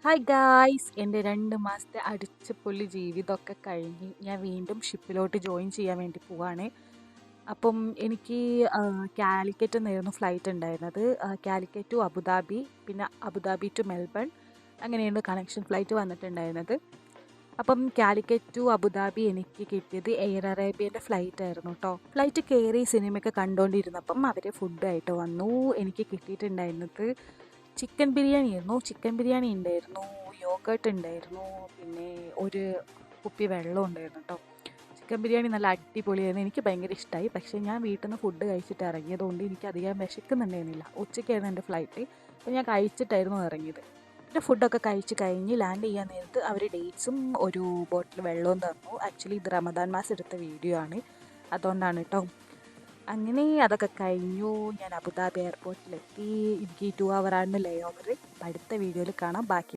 Hi guys, എൻ്റെ 2 മാസത്തെ അടിച്ചുപൊളി ജീവിതമൊക്കെ കഴിഞ്ഞ് ഞാൻ വീണ്ടും ഷിപ്പിലോട്ട് ജോയിൻ ചെയ്യാൻ വേണ്ടി പോവാണ്. അപ്പം എനിക്ക് കാലിക്കറ്റ് നിന്നായിരുന്നു ഫ്ലൈറ്റ് ഉണ്ടായിരുന്നത്. കാലിക്കറ്റ് ടു അബുദാബി, പിന്നെ അബുദാബി ടു മെൽബൺ, അങ്ങനെയാണ് കണക്ഷൻ ഫ്ലൈറ്റ് വന്നിട്ടുണ്ടായിരുന്നത്. അപ്പം കാലിക്കറ്റ് ടു അബുദാബി എനിക്ക് കിട്ടിയത് എയർ അറേബ്യൻ്റെ ഫ്ലൈറ്റ് ആയിരുന്നു കേട്ടോ. ഫ്ലൈറ്റ് കയറി സിനിമയൊക്കെ കണ്ടുകൊണ്ടിരുന്നപ്പം അവർ ഫുഡായിട്ട് വന്നു. എനിക്ക് കിട്ടിയിട്ടുണ്ടായിരുന്നത് ചിക്കൻ ബിരിയാണി ആയിരുന്നു. ചിക്കൻ ബിരിയാണി ഉണ്ടായിരുന്നു, യോഗട്ട് ഉണ്ടായിരുന്നു, പിന്നെ ഒരു കുപ്പി വെള്ളം ഉണ്ടായിരുന്നു കേട്ടോ. ചിക്കൻ ബിരിയാണി നല്ല അടിപൊളിയായിരുന്നു, എനിക്ക് ഭയങ്കര ഇഷ്ടമായി. പക്ഷേ ഞാൻ വീട്ടിൽ നിന്ന് ഫുഡ് കഴിച്ചിട്ട് ഇറങ്ങിയതുകൊണ്ട് എനിക്ക് അധികം വിശക്കുന്നുണ്ടായിരുന്നില്ല. ഉച്ചയ്ക്കായിരുന്നു എൻ്റെ ഫ്ലൈറ്റ്, അപ്പോൾ ഞാൻ കഴിച്ചിട്ടായിരുന്നു ഇറങ്ങിയത്. പിന്നെ ഫുഡൊക്കെ കഴിച്ച് കഴിഞ്ഞ് ലാൻഡ് ചെയ്യാൻ നേരത്ത് അവർ ഡേറ്റ്സും ഒരു ബോട്ടിൽ വെള്ളവും തന്നു. ആക്ച്വലി ഇത് റമദാൻ മാസം എടുത്ത വീഡിയോ ആണ്, അതുകൊണ്ടാണ് കേട്ടോ. അങ്ങനെ അതൊക്കെ കഴിഞ്ഞു. ഞാൻ അബുദാബി എയർപോർട്ടിലെത്തി. എനിക്ക് 2 hour ആണ് ലേ ഓവർ. അടുത്ത വീഡിയോയിൽ കാണാം. ബാക്കി